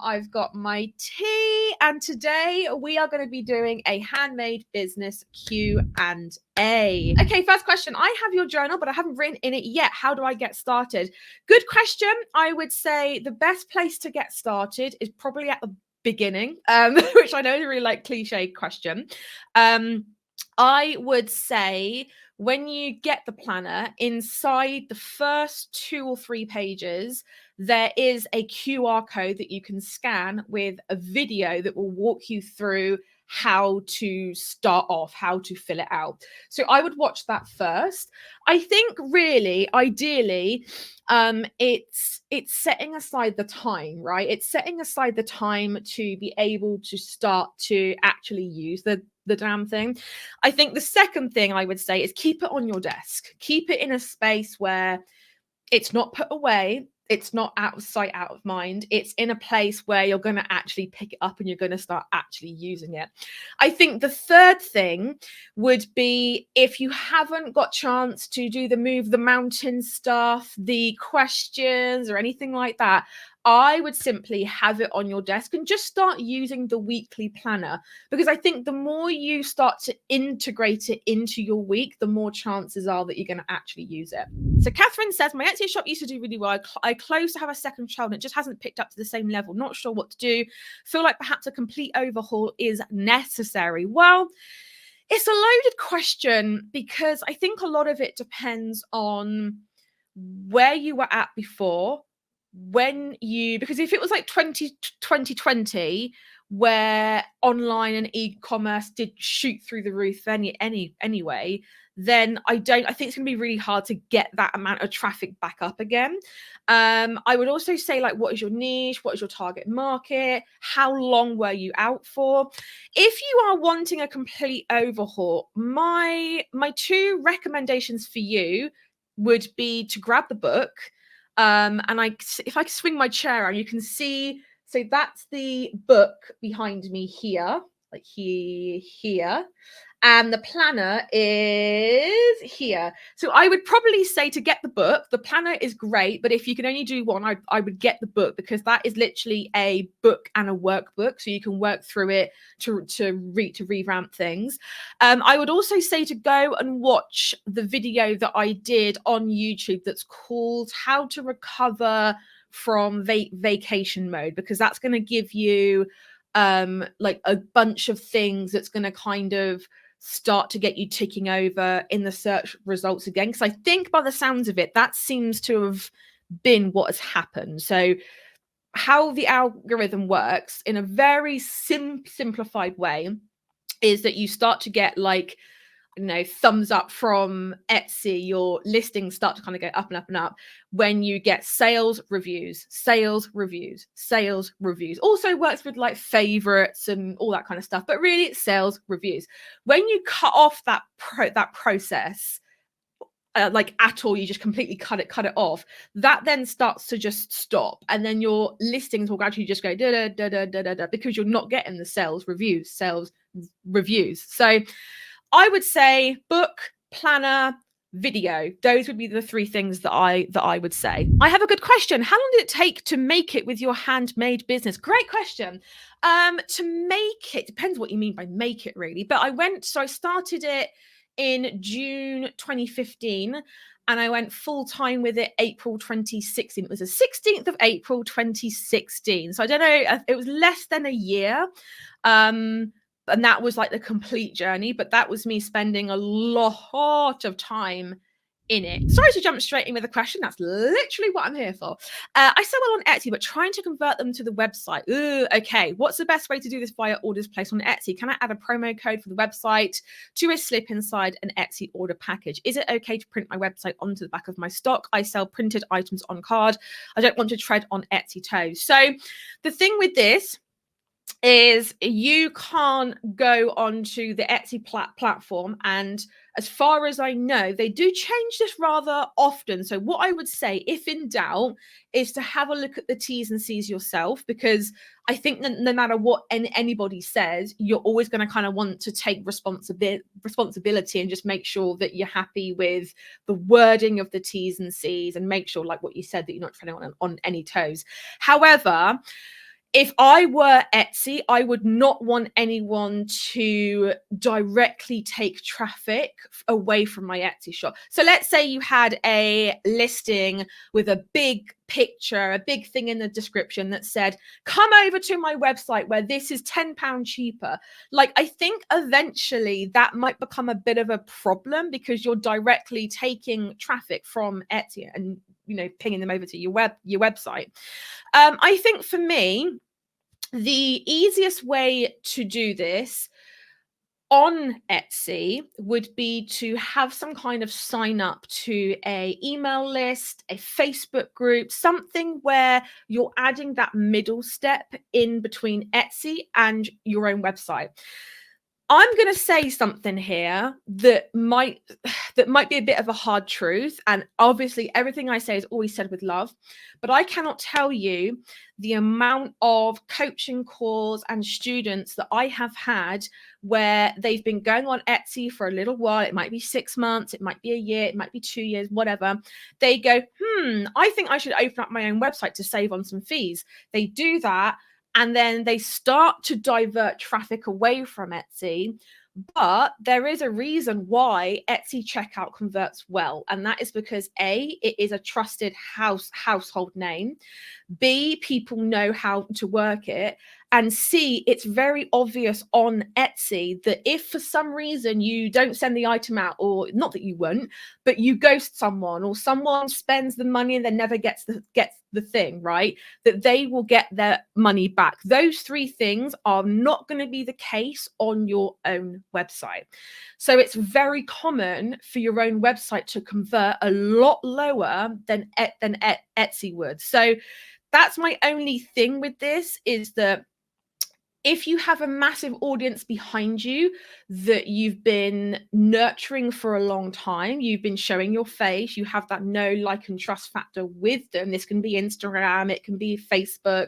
I've got my tea, and today we are going to be doing a handmade business Q&A. Okay, first question. I have your journal, but I haven't written in it yet. How do I get started? Good question. I would say the best place to get started is probably at the beginning, which I know is a really cliche question. I would say when you get the planner, inside the first 2 or 3 pages, there is a QR code that you can scan with a video that will walk you through how to start off, how to fill it out. So I would watch that first. I think really, ideally, it's setting aside the time, right? It's setting aside the time to be able to start to actually use the damn thing. I think the second thing I would say is keep it on your desk. Keep it in a space where it's not put away. It's not out of sight, out of mind. It's in a place where you're going to actually pick it up and you're going to start actually using it. I think the third thing would be, if you haven't got chance to do the move the mountain stuff, the questions or anything like that, I would simply have it on your desk and just start using the weekly planner, because I think the more you start to integrate it into your week, the more chances are that you're going to actually use it. So Catherine says, my Etsy shop used to do really well. I closed to have a second child and it just hasn't picked up to the same level. Not sure what to do. Feel like perhaps a complete overhaul is necessary. Well, it's a loaded question, because I think a lot of it depends on where you were at before, because if it was like 2020 where online and e-commerce did shoot through the roof anyway, then I think it's going to be really hard to get that amount of traffic back up again. I would also say, what is your niche? What is your target market? How long were you out for? If you are wanting a complete overhaul, my 2 recommendations for you would be to grab the book. And if I swing my chair around, you can see, so that's the book behind me here, here, and the planner is here. So I would probably say to get the book. The planner is great, but if you can only do one, I would get the book, because that is literally a book and a workbook, so you can work through it to revamp things. I would also say to go and watch the video that I did on YouTube that's called How to Recover from Vacation Mode, because that's going to give you a bunch of things that's going to kind of start to get you ticking over in the search results again. Because I think by the sounds of it, that seems to have been what has happened. So how the algorithm works in a very simplified way is that you start to get thumbs up from Etsy. Your listings start to kind of go up and up and up when you get sales reviews. Also works with favorites and all that kind of stuff, but really it's sales reviews. When you cut off that process at all, you just completely cut it off, that then starts to just stop, and then your listings will gradually just go da da da da da da, because you're not getting the sales reviews. So I would say book, planner, video. Those would be the 3 things that I would say. I have a good question. How long did it take to make it with your handmade business? Great question. To make it depends what you mean by make it, really. But I started it in June 2015, and I went full time with it April 2016. It was the 16th of April 2016. So I don't know, it was less than a year. And that was the complete journey, but that was me spending a lot of time in it. Sorry to jump straight in with a question. That's literally what I'm here for. I sell well on Etsy, but trying to convert them to the website. Ooh, okay. What's the best way to do this via orders placed on Etsy? Can I add a promo code for the website to a slip inside an Etsy order package? Is it okay to print my website onto the back of my stock? I sell printed items on card. I don't want to tread on Etsy toes. So the thing with this is you can't go onto the Etsy platform, and as far as I know, they do change this rather often. So what I would say, if in doubt, is to have a look at the T's and C's yourself, because I think that no matter what anybody says, you're always going to kind of want to take responsibility and just make sure that you're happy with the wording of the T's and C's, and make sure, like what you said, that you're not treading on any toes. However, If I were Etsy, I would not want anyone to directly take traffic away from my Etsy shop. So let's say you had a listing with a big picture, a big thing in the description that said, come over to my website where this is £10 cheaper. Like, I think eventually that might become a bit of a problem because you're directly taking traffic from Etsy and, you know, pinging them over to your website. I think for me, the easiest way to do this on Etsy would be to have some kind of sign up to a email list, a Facebook group, something where you're adding that middle step in between Etsy and your own website. I'm going to say something here that might be a bit of a hard truth, and obviously everything I say is always said with love, but I cannot tell you the amount of coaching calls and students that I have had where they've been going on Etsy for a little while. It might be 6 months, it might be a year, it might be 2 years, whatever. They go, I think I should open up my own website to save on some fees. They do that, and then they start to divert traffic away from Etsy. But there is a reason why Etsy checkout converts well. And that is because A, it is a trusted household name. B, people know how to work it. And C, it's very obvious on Etsy that if for some reason you don't send the item out, or not that you won't, but you ghost someone, or someone spends the money and then never gets the thing, right, that they will get their money back. Those three things are not going to be the case on your own website. So it's very common for your own website to convert a lot lower than Etsy would. So that's my only thing with this, is that if you have a massive audience behind you that you've been nurturing for a long time, you've been showing your face, you have that know, like, and trust factor with them. This can be Instagram, it can be Facebook,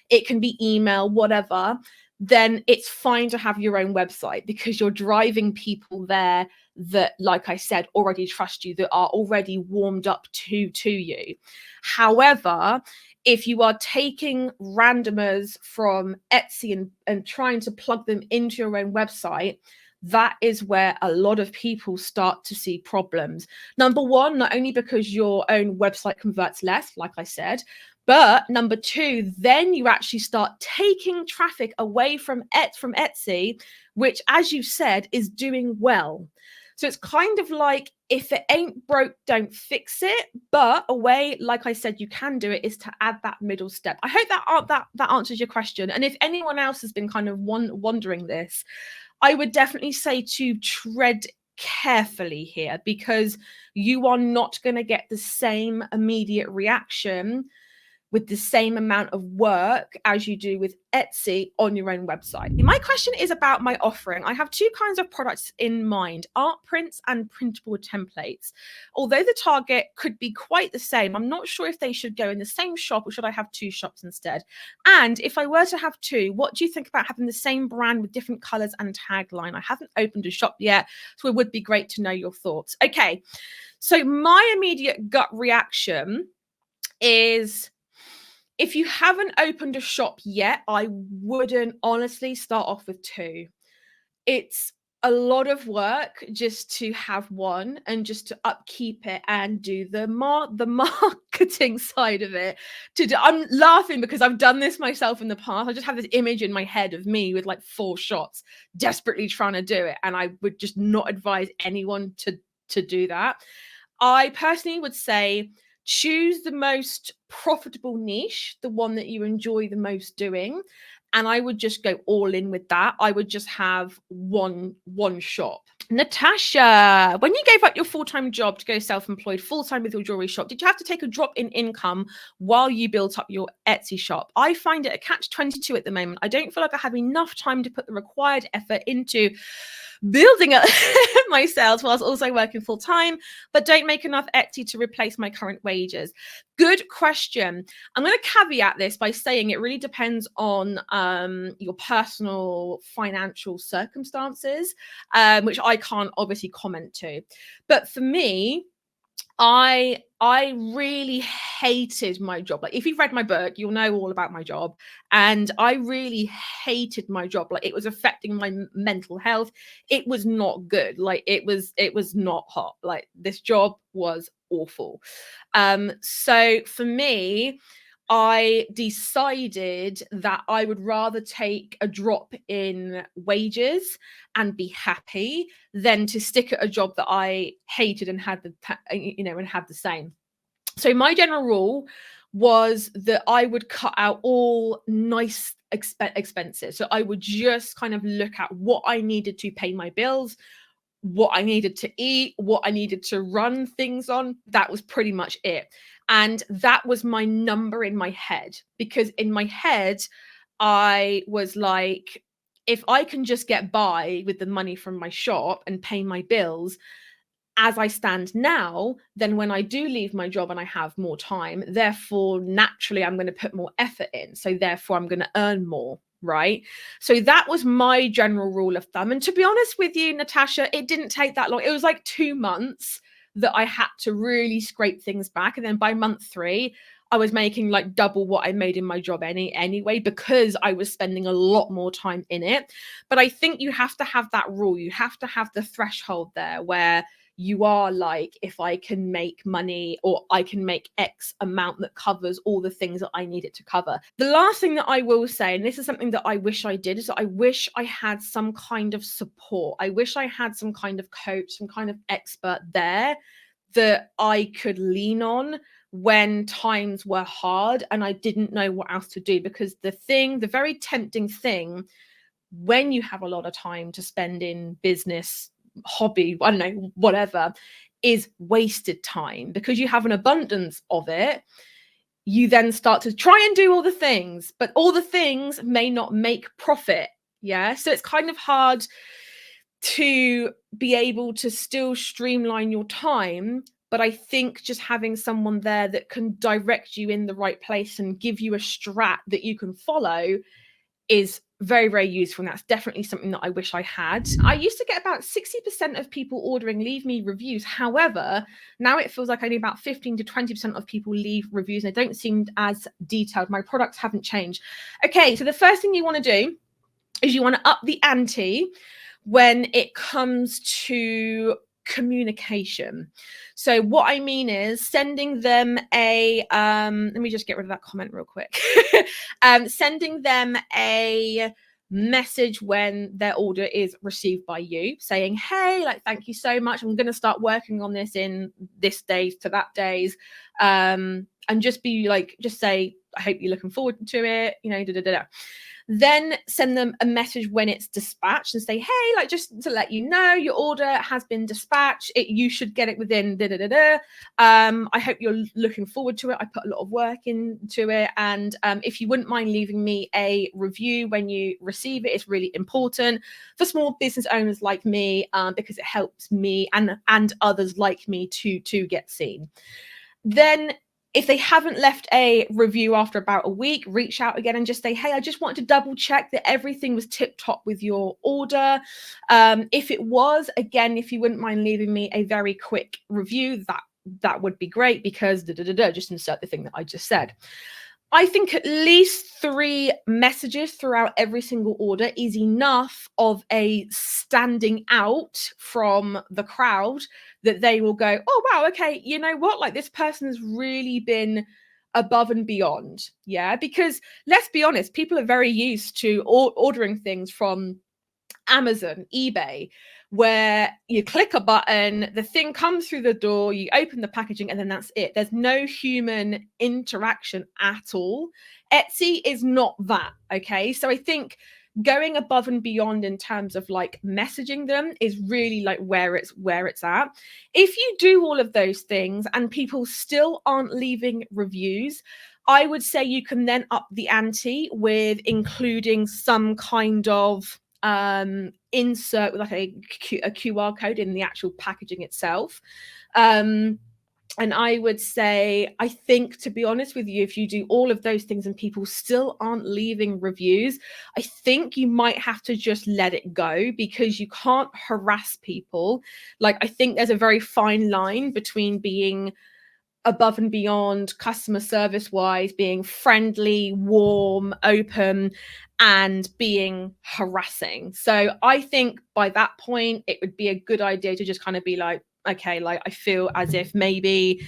it can be email, whatever. Then it's fine to have your own website because you're driving people there that, like I said, already trust you, that are already warmed up to you. However, if you are taking randomers from Etsy and trying to plug them into your own website, that is where a lot of people start to see problems. Number one, not only because your own website converts less, like I said, but number two, then you actually start taking traffic away from Etsy, which, as you said, is doing well. So it's kind of like, if it ain't broke, don't fix it. But a way, like I said, you can do it is to add that middle step. I hope that answers your question. And if anyone else has been kind of wondering this, I would definitely say to tread carefully here, because you are not going to get the same immediate reaction with the same amount of work as you do with Etsy on your own website. My question is about my offering. I have two kinds of products in mind: art prints and printable templates. Although the target could be quite the same, I'm not sure if they should go in the same shop or should I have two shops instead. And if I were to have two, what do you think about having the same brand with different colors and tagline? I haven't opened a shop yet, so it would be great to know your thoughts. Okay, so my immediate gut reaction is, if you haven't opened a shop yet, I wouldn't honestly start off with two. It's a lot of work just to have one and just to upkeep it and do the marketing side of it. I'm laughing because I've done this myself in the past. I just have this image in my head of me with like 4 shops desperately trying to do it, and I would just not advise anyone to do that. I personally would say, choose the most profitable niche, the one that you enjoy the most doing, and I would just go all in with that. I would just have one shop. Natasha, when you gave up your full-time job to go self-employed full-time with your jewelry shop, did you have to take a drop in income while you built up your Etsy shop? I find it a catch-22 at the moment. I don't feel like I have enough time to put the required effort into building up my sales whilst also working full-time, but don't make enough Etsy to replace my current wages. Good question. I'm going to caveat this by saying it really depends on your personal financial circumstances, which I can't obviously comment to. But for me, I really hated my job. Like, if you've read my book, you'll know all about my job. And I really hated my job. Like, it was affecting my mental health. It was not good. Like, it was not hot. Like, this job was awful. So for me, I decided that I would rather take a drop in wages and be happy than to stick at a job that I hated and had and had the same. So my general rule was that I would cut out all nice expenses. So I would just kind of look at what I needed to pay my bills, what I needed to eat, what I needed to run things on. That was pretty much it. And that was my number in my head, because in my head, I was like, if I can just get by with the money from my shop and pay my bills, as I stand now, then when I do leave my job and I have more time, therefore, naturally, I'm going to put more effort in. So, therefore, I'm going to earn more. Right. So that was my general rule of thumb. And to be honest with you, Natasha, it didn't take that long. It was like 2 months that I had to really scrape things back. And then by month 3, I was making like double what I made in my job anyway, because I was spending a lot more time in it. But I think you have to have that rule. You have to have the threshold there where you are like, if I can make money, or I can make X amount that covers all the things that I need it to cover. The last thing that I will say, and this is something that I wish I did, is that I wish I had some kind of support. I wish I had some kind of coach, some kind of expert there that I could lean on when times were hard and I didn't know what else to do. Because the very tempting thing when you have a lot of time to spend in business, hobby, I don't know, whatever, is wasted time. Because you have an abundance of it, you then start to try and do all the things, but all the things may not make profit. Yeah. So it's kind of hard to be able to still streamline your time. But I think just having someone there that can direct you in the right place and give you a strat that you can follow is very, very useful. And that's definitely something that I wish I had. I used to get about 60% of people ordering leave me reviews. However, now it feels like only about 15 to 20% of people leave reviews, and they don't seem as detailed. My products haven't changed. Okay, so the first thing you want to do is you want to up the ante when it comes to communication. So what I mean is sending them a let me just get rid of that comment real quick. Sending them a message when their order is received by you, saying, hey, like, thank you so much, I'm going to start working on this in this days to that days, and just be like, just say, I hope you're looking forward to it, Then send them a message when it's dispatched and say, hey, like, just to let you know, your order has been dispatched. You should get it within I hope you're looking forward to it. I put a lot of work into it. And if you wouldn't mind leaving me a review when you receive it, it's really important for small business owners like me, because it helps me and others like me to get seen. Then if they haven't left a review after about a week, reach out again and just say, hey, I just wanted to double check that everything was tip top with your order. If it was, again, if you wouldn't mind leaving me a very quick review, that would be great, because just insert the thing that I just said. I think at least 3 messages throughout every single order is enough of a standing out from the crowd, that they will go, oh, wow, okay, you know what? Like, this person has really been above and beyond. Yeah. Because let's be honest, people are very used to ordering things from Amazon, eBay, where you click a button, the thing comes through the door, you open the packaging, and then that's it. There's no human interaction at all. Etsy is not that. Okay. So I think going above and beyond in terms of like messaging them is really like where it's at. If you do all of those things and people still aren't leaving reviews, I would say you can then up the ante with including some kind of insert with like a QR code in the actual packaging itself. And I would say, I think, to be honest with you, if you do all of those things and people still aren't leaving reviews, I think you might have to just let it go, because you can't harass people. Like, I think there's a very fine line between being above and beyond customer service wise, being friendly, warm, open, and being harassing. So I think by that point, it would be a good idea to just kind of be like, okay, like, I feel as if maybe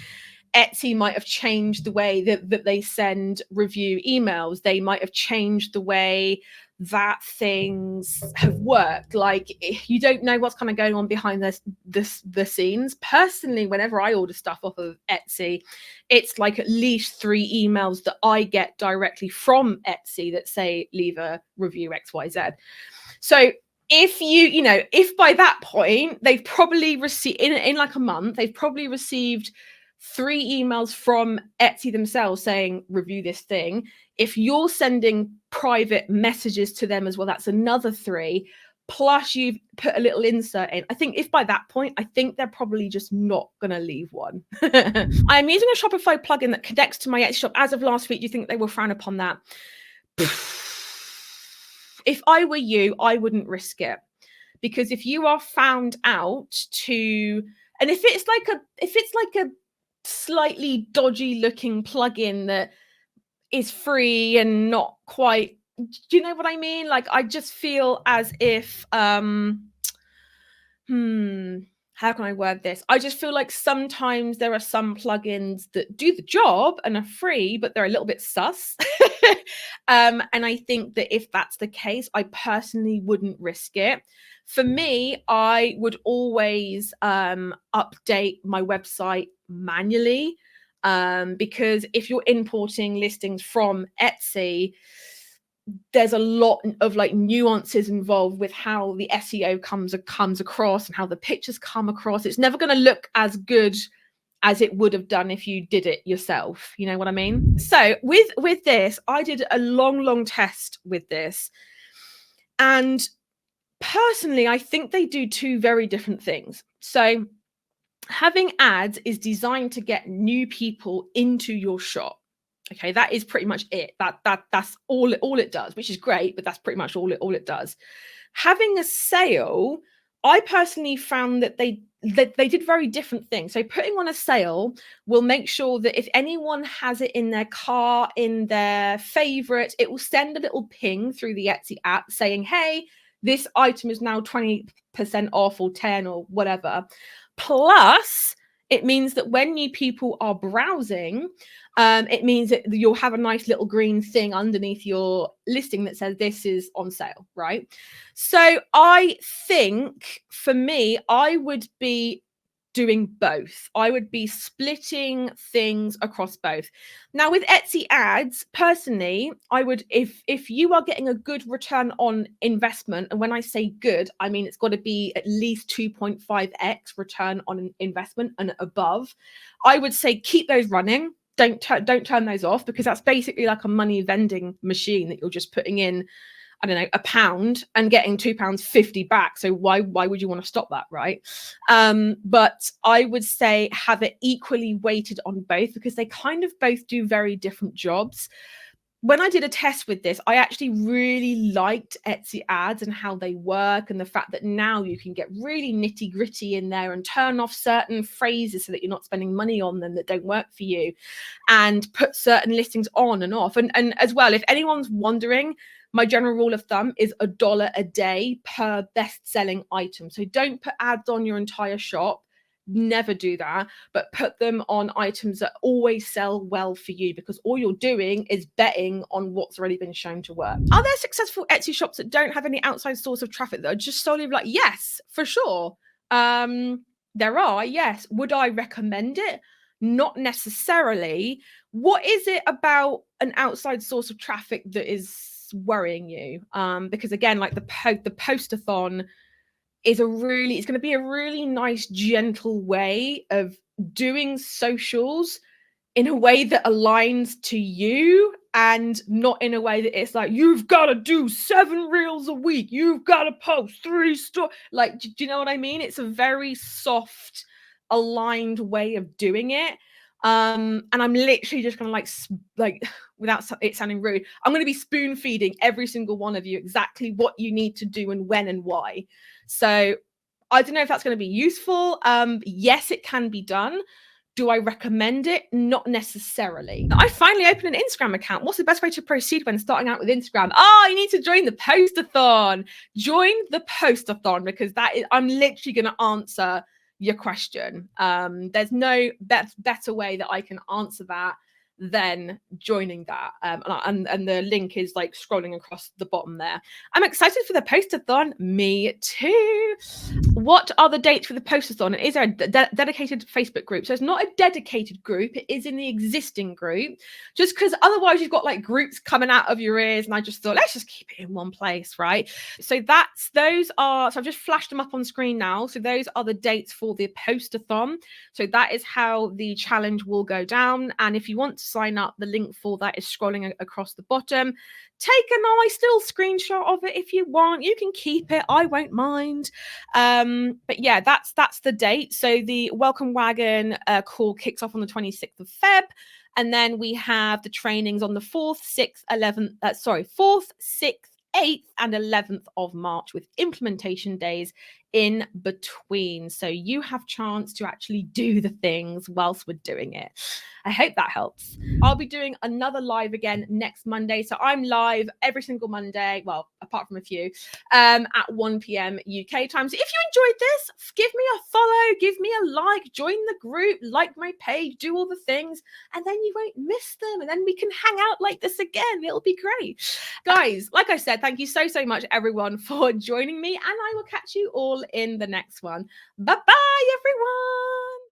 Etsy might have changed the way that they send review emails. They might have changed the way that things have worked. Like, you don't know what's kind of going on behind the scenes. Personally, whenever I order stuff off of Etsy, it's like at least 3 emails that I get directly from Etsy that say leave a review XYZ. So if if by that point they've probably received in like a month, they've probably received 3 emails from Etsy themselves saying review this thing. If you're sending private messages to them as well, that's another 3. Plus you've put a little insert in. I think if by that point, I think they're probably just not going to leave one. I am using a Shopify plugin that connects to my Etsy shop as of last week. Do you think they will frown upon that? If I were you, I wouldn't risk it, because if you are found out to, and if it's like a slightly dodgy looking plugin that is free and not quite, do you know what I mean? Like, I just feel as if how can I word this? I just feel like sometimes there are some plugins that do the job and are free, but they're a little bit sus. And I think that if that's the case, I personally wouldn't risk it. For me, I would always update my website manually, because if you're importing listings from Etsy, there's a lot of like nuances involved with how the SEO comes across and how the pictures come across. It's never going to look as good as it would have done if you did it yourself. You know what I mean? So with this, I did a long test with this. And personally, I think they do 2 very different things. So having ads is designed to get new people into your shop. Okay, that is pretty much it. That's all it does, which is great, but that's pretty much all it does. Having a sale, I personally found that they did very different things. So putting on a sale will make sure that if anyone has it in their car, in their favorite, it will send a little ping through the Etsy app saying, hey, this item is now 20% off or 10 or whatever. Plus, it means that when new people are browsing, it means that you'll have a nice little green thing underneath your listing that says this is on sale, right? So I think for me, I would be doing both. I would be splitting things across both. Now with Etsy ads, personally, I would, if you are getting a good return on investment, and when I say good, I mean it's got to be at least 2.5x return on investment and above, I would say keep those running. Don't turn those off, because that's basically like a money vending machine that you're just putting in, I don't know, £1 and getting £2.50 back. So why would you want to stop that, right? But I would say have it equally weighted on both, because they kind of both do very different jobs. When I did a test with this, I actually really liked Etsy ads and how they work, and the fact that now you can get really nitty gritty in there and turn off certain phrases so that you're not spending money on them that don't work for you, and put certain listings on and off. And as well, if anyone's wondering, my general rule of thumb is $1 a day per best-selling item. So don't put ads on your entire shop. Never do that, but put them on items that always sell well for you, because all you're doing is betting on what's already been shown to work. Are there successful Etsy shops that don't have any outside source of traffic that are just solely like, yes, for sure. There are, yes. Would I recommend it? Not necessarily. What is it about an outside source of traffic that is worrying you? Because again, like the postathon is it's going to be a really nice, gentle way of doing socials in a way that aligns to you, and not in a way that it's like, you've got to do 7 reels a week, you've got to post 3 stories. Like, do you know what I mean? It's a very soft, aligned way of doing it. And I'm literally just gonna like without it sounding rude, I'm gonna be spoon feeding every single one of you exactly what you need to do and when and why. So I don't know if that's going to be useful. Yes, it can be done. Do I recommend it? Not necessarily. I finally opened an Instagram account. What's the best way to proceed when starting out with Instagram? Oh, you need to join the postathon. Join the postathon, because I'm literally going to answer your question. There's no better way that I can answer that than joining that. And the link is like scrolling across the bottom there. I'm excited for the postathon. Me too. What are the dates for the postathon? Is there a dedicated Facebook group? So it's not a dedicated group. It is in the existing group, just because otherwise you've got like groups coming out of your ears. And I just thought, let's just keep it in one place, right? So so I've just flashed them up on screen now. So those are the dates for the postathon. So that is how the challenge will go down. And if you want to sign up, the link for that is scrolling across the bottom. Take a nice little screenshot of it if you want. You can keep it. I won't mind. But yeah, that's the date. So the Welcome Wagon call kicks off on the 26th of Feb. And then we have the trainings on the 4th, 6th, 8th, and 11th of March, with implementation days in between. So you have chance to actually do the things whilst we're doing it. I hope that helps. I'll be doing another live again next Monday. So I'm live every single Monday, well, apart from a few, at 1 p.m. UK time. So if you enjoyed this, give me a follow, give me a like, join the group, like my page, do all the things, and then you won't miss them. And then we can hang out like this again. It'll be great. Guys, like I said, thank you so much, everyone, for joining me. And I will catch you all in the next one. Bye-bye, everyone.